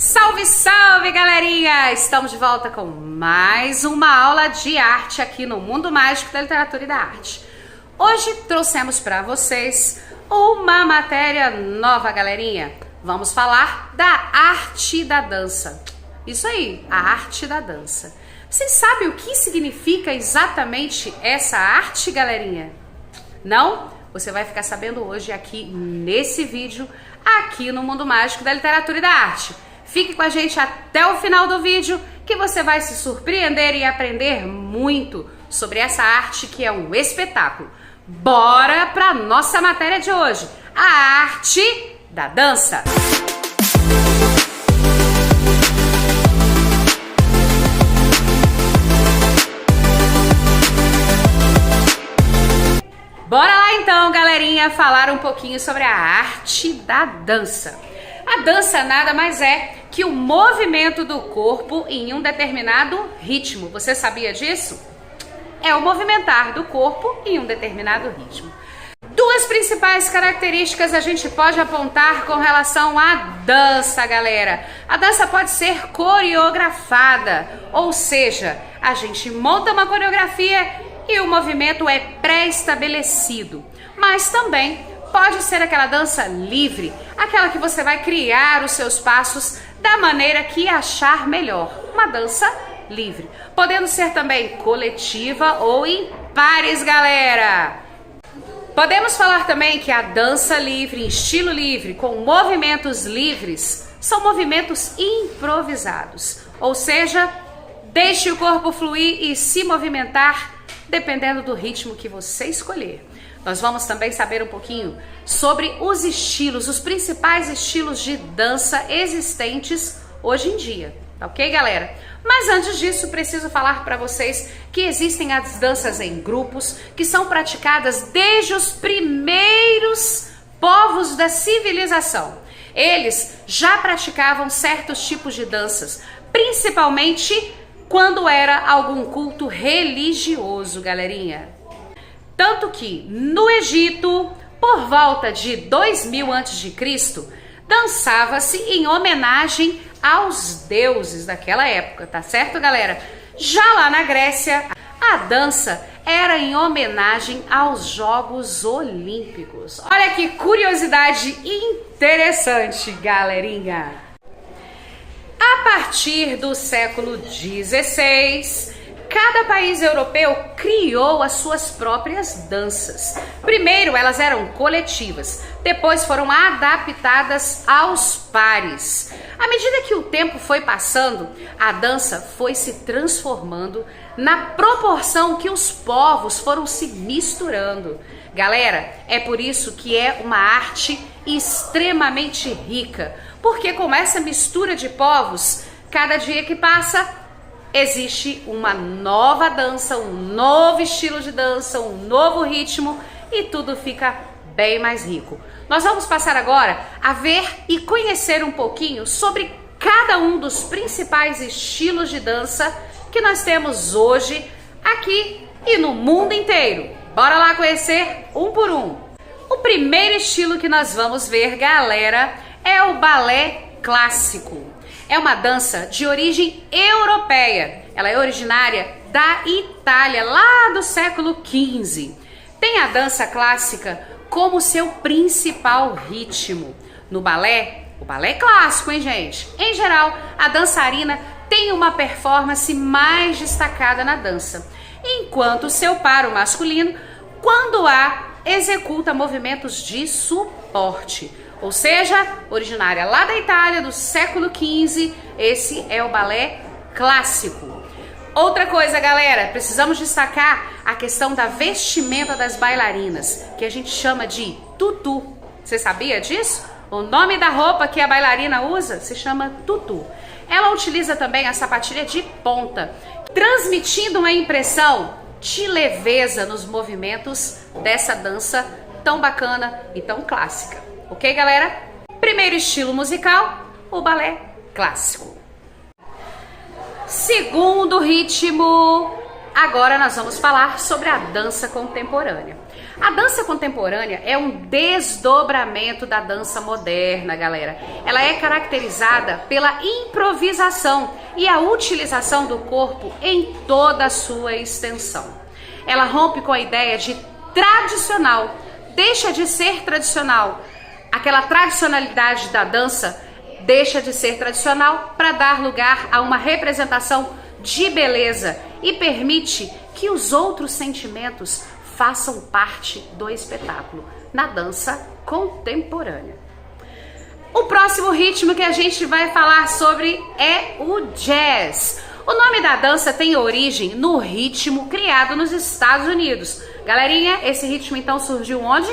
Salve, salve, galerinha! Estamos de volta com mais uma aula de arte aqui no Mundo Mágico da Literatura e da Arte. Hoje trouxemos para vocês uma matéria nova, galerinha. Vamos falar da arte da dança. Isso aí, a arte da dança. Vocês sabem o que significa exatamente essa arte, galerinha? Não? Você vai ficar sabendo hoje aqui nesse vídeo, aqui no Mundo Mágico da Literatura e da Arte. Fique com a gente até o final do vídeo que você vai se surpreender e aprender muito sobre essa arte que é um espetáculo. Bora para nossa matéria de hoje, a arte da dança. Bora lá então, galerinha, falar um pouquinho sobre a arte da dança. A dança nada mais é que o movimento do corpo em um determinado ritmo. Você sabia disso? É o movimentar do corpo em um determinado ritmo. Duas principais características a gente pode apontar com relação à dança, galera. A dança pode ser coreografada, ou seja, a gente monta uma coreografia e o movimento é pré-estabelecido. Mas também pode ser aquela dança livre, aquela que você vai criar os seus passos da maneira que achar melhor. Uma dança livre. Podendo ser também coletiva ou em pares, galera. Podemos falar também que a dança livre, em estilo livre, com movimentos livres, são movimentos improvisados. Ou seja, deixe o corpo fluir e se movimentar dependendo do ritmo que você escolher. Nós vamos também saber um pouquinho sobre os estilos, os principais estilos de dança existentes hoje em dia, tá ok, galera? Mas antes disso, preciso falar para vocês que existem as danças em grupos, que são praticadas desde os primeiros povos da civilização. Eles já praticavam certos tipos de danças, principalmente quando era algum culto religioso, galerinha. Tanto que no Egito, por volta de 2000 a.C., dançava-se em homenagem aos deuses daquela época, tá certo, galera? Já lá na Grécia, a dança era em homenagem aos Jogos Olímpicos. Olha que curiosidade interessante, galerinha! A partir do século XVI, cada país europeu criou as suas próprias danças. Primeiro elas eram coletivas, depois foram adaptadas aos pares. À medida que o tempo foi passando, a dança foi se transformando na proporção que os povos foram se misturando. Galera, é por isso que é uma arte extremamente rica, porque com essa mistura de povos, cada dia que passa, existe uma nova dança, um novo estilo de dança, um novo ritmo e tudo fica bem mais rico. Nós vamos passar agora a ver e conhecer um pouquinho sobre cada um dos principais estilos de dança que nós temos hoje aqui e no mundo inteiro. Bora lá conhecer um por um. O primeiro estilo que nós vamos ver, galera, é o balé clássico. É uma dança de origem europeia. Ela é originária da Itália, lá do século XV. Tem a dança clássica como seu principal ritmo. No balé, o balé clássico, hein, gente? Em geral, a dançarina tem uma performance mais destacada na dança, enquanto seu par, o masculino, quando executa movimentos de suporte. Ou seja, originária lá da Itália, do século XV, esse é o balé clássico. Outra coisa, galera, precisamos destacar a questão da vestimenta das bailarinas, que a gente chama de tutu. Você sabia disso? O nome da roupa que a bailarina usa se chama tutu. Ela utiliza também a sapatilha de ponta, transmitindo uma impressão de leveza nos movimentos dessa dança tão bacana e tão clássica. Ok, galera? Primeiro estilo musical, o balé clássico. Segundo ritmo, agora nós vamos falar sobre a dança contemporânea. A dança contemporânea é um desdobramento da dança moderna, galera. Ela é caracterizada pela improvisação e a utilização do corpo em toda a sua extensão. Ela rompe com a ideia de tradicional, deixa de ser tradicional. Aquela tradicionalidade da dança deixa de ser tradicional para dar lugar a uma representação de beleza e permite que os outros sentimentos façam parte do espetáculo na dança contemporânea. O próximo ritmo que a gente vai falar sobre é o jazz. O nome da dança tem origem no ritmo criado nos Estados Unidos. Galerinha, esse ritmo então surgiu onde?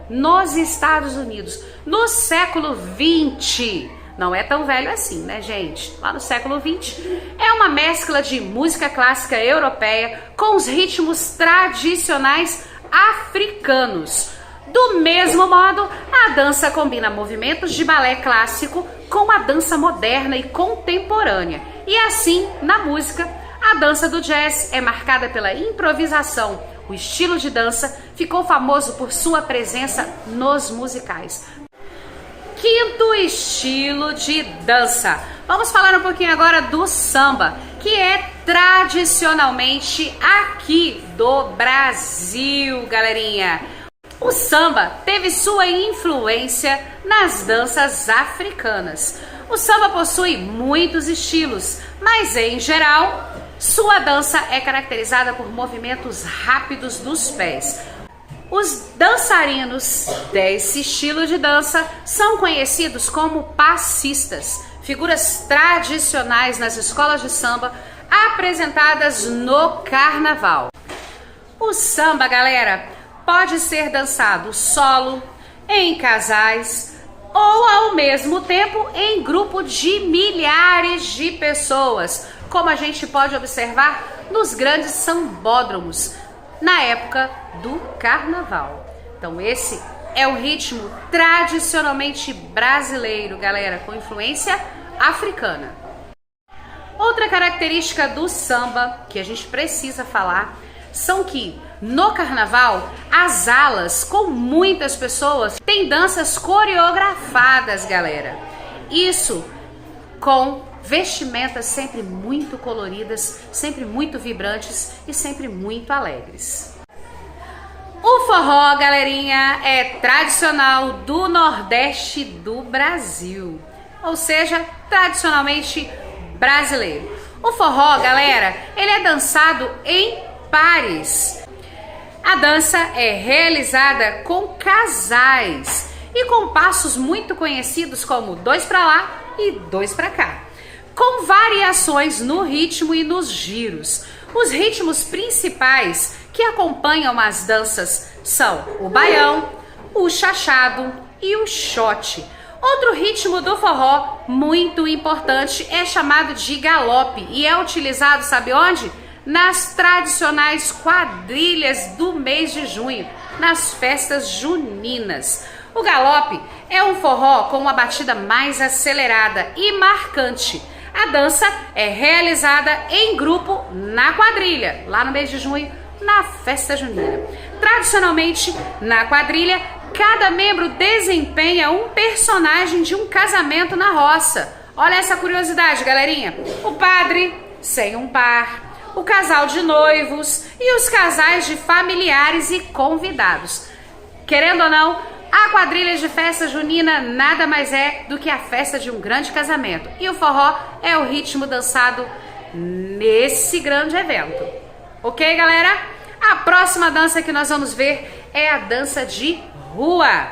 Nos Estados Unidos, no século 20. Não é tão velho assim, né, gente? Lá no século 20, é uma mescla de música clássica europeia com os ritmos tradicionais africanos. Do mesmo modo, a dança combina movimentos de balé clássico com a dança moderna e contemporânea. E assim, na música, a dança do jazz é marcada pela improvisação. O estilo de dança ficou famoso por sua presença nos musicais. Quinto estilo de dança. Vamos falar um pouquinho agora do samba, que é tradicionalmente aqui do Brasil, galerinha. O samba teve sua influência nas danças africanas. O samba possui muitos estilos, mas em geral, sua dança é caracterizada por movimentos rápidos dos pés. Os dançarinos desse estilo de dança são conhecidos como passistas, figuras tradicionais nas escolas de samba apresentadas no carnaval. O samba, galera, pode ser dançado solo, em casais ou ao mesmo tempo em grupo de milhares de pessoas, como a gente pode observar nos grandes sambódromos na época do carnaval. Então esse é o ritmo tradicionalmente brasileiro, galera, com influência africana. Outra característica do samba que a gente precisa falar são que no carnaval as alas com muitas pessoas têm danças coreografadas, galera. Isso com vestimentas sempre muito coloridas, sempre muito vibrantes e sempre muito alegres. O forró, galerinha, é tradicional do Nordeste do Brasil, ou seja, tradicionalmente brasileiro. O forró, galera, ele é dançado em pares. A dança é realizada com casais e com passos muito conhecidos como 2 para lá e 2 para cá, com variações no ritmo e nos giros. Os ritmos principais que acompanham as danças são o baião, o chachado e o xote. Outro ritmo do forró muito importante é chamado de galope e é utilizado, sabe onde? Nas tradicionais quadrilhas do mês de junho, nas festas juninas. O galope é um forró com uma batida mais acelerada e marcante. A dança é realizada em grupo na quadrilha, lá no mês de junho, na festa junina. Tradicionalmente, na quadrilha, cada membro desempenha um personagem de um casamento na roça. Olha essa curiosidade, galerinha. O padre sem um par, o casal de noivos e os casais de familiares e convidados. Querendo ou não, a quadrilha de festa junina nada mais é do que a festa de um grande casamento. E o forró é o ritmo dançado nesse grande evento. Ok, galera? A próxima dança que nós vamos ver é a dança de rua.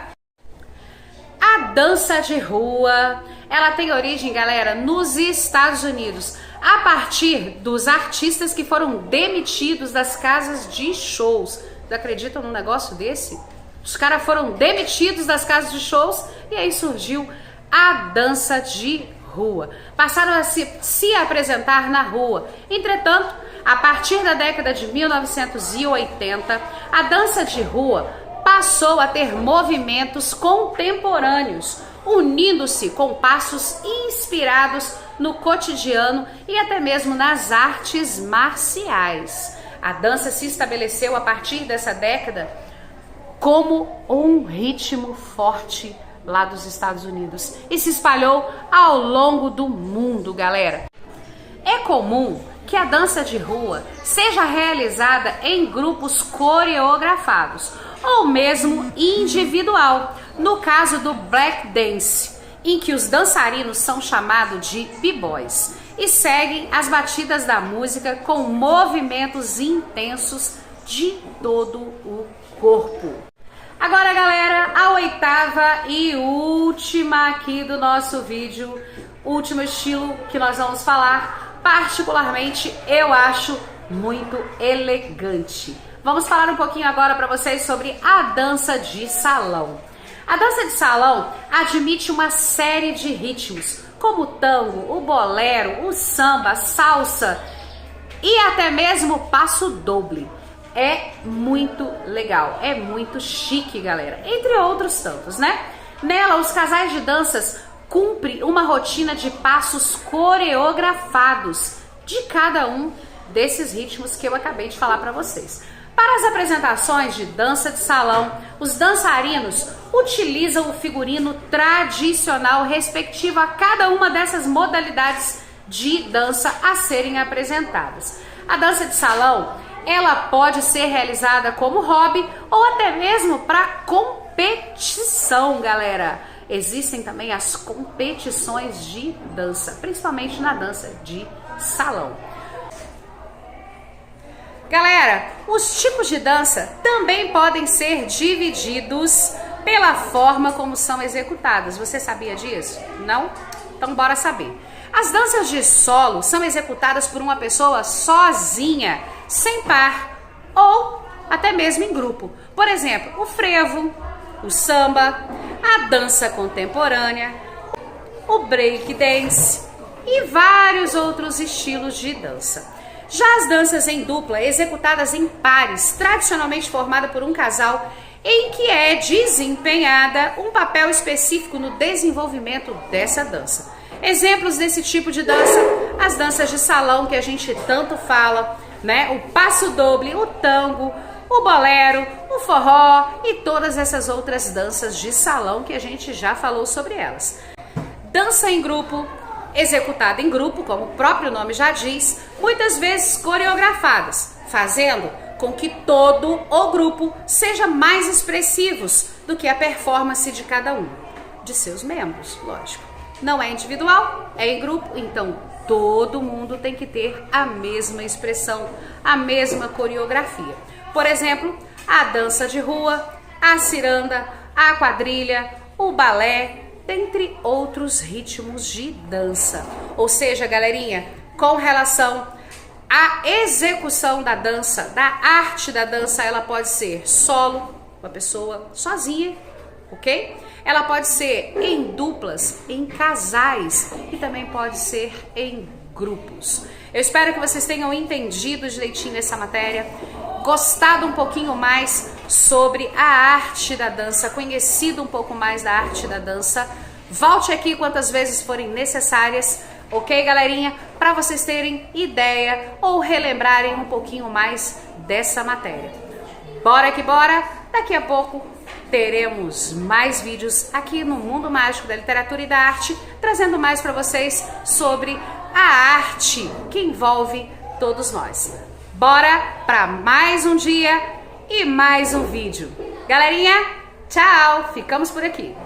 A dança de rua, ela tem origem, galera, nos Estados Unidos, a partir dos artistas que foram demitidos das casas de shows. Vocês acreditam num negócio desse? Os caras foram demitidos das casas de shows e aí surgiu a dança de rua. Passaram a se apresentar na rua. Entretanto, a partir da década de 1980, a dança de rua passou a ter movimentos contemporâneos, unindo-se com passos inspirados no cotidiano e até mesmo nas artes marciais. A dança se estabeleceu a partir dessa década como um ritmo forte lá dos Estados Unidos e se espalhou ao longo do mundo, galera. É comum que a dança de rua seja realizada em grupos coreografados ou mesmo individual, no caso do Black Dance, em que os dançarinos são chamados de b-boys e seguem as batidas da música com movimentos intensos de todo o corpo. Agora, galera, a oitava e última aqui do nosso vídeo, último estilo que nós vamos falar, particularmente eu acho muito elegante. Vamos falar um pouquinho agora para vocês sobre a dança de salão. A dança de salão admite uma série de ritmos, como o tango, o bolero, o samba, a salsa e até mesmo o passo doble. É muito legal, é muito chique, galera, entre outros tantos, né? Nela, os casais de danças cumprem uma rotina de passos coreografados de cada um desses ritmos que eu acabei de falar para vocês. Para as apresentações de dança de salão, os dançarinos utilizam o figurino tradicional respectivo a cada uma dessas modalidades de dança a serem apresentadas. A dança de salão, ela pode ser realizada como hobby ou até mesmo para competição, galera. Existem também as competições de dança, principalmente na dança de salão. Galera, os tipos de dança também podem ser divididos pela forma como são executadas. Você sabia disso? Não? Então bora saber. As danças de solo são executadas por uma pessoa sozinha, sem par ou até mesmo em grupo. Por exemplo, o frevo, o samba, a dança contemporânea, o break dance e vários outros estilos de dança. Já as danças em dupla, executadas em pares, tradicionalmente formada por um casal, em que é desempenhada um papel específico no desenvolvimento dessa dança. Exemplos desse tipo de dança, as danças de salão que a gente tanto fala, né? O passo doble, o tango, o bolero, o forró e todas essas outras danças de salão que a gente já falou sobre elas. Dança em grupo, executada em grupo, como o próprio nome já diz, muitas vezes coreografadas, fazendo com que todo o grupo seja mais expressivos do que a performance de cada um, de seus membros, lógico. Não é individual, é em grupo, então todo mundo tem que ter a mesma expressão, a mesma coreografia. Por exemplo, a dança de rua, a ciranda, a quadrilha, o balé, dentre outros ritmos de dança. Ou seja, galerinha, com relação à execução da dança, da arte da dança, ela pode ser solo, uma pessoa sozinha, ok? Ela pode ser em duplas, em casais e também pode ser em grupos. Eu espero que vocês tenham entendido direitinho essa matéria, gostado um pouquinho mais sobre a arte da dança, conhecido um pouco mais da arte da dança. Volte aqui quantas vezes forem necessárias, ok, galerinha? Para vocês terem ideia ou relembrarem um pouquinho mais dessa matéria. Bora que bora! Daqui a pouco teremos mais vídeos aqui no Mundo Mágico da Literatura e da Arte, trazendo mais para vocês sobre a arte que envolve todos nós. Bora para mais um dia e mais um vídeo. Galerinha, tchau! Ficamos por aqui.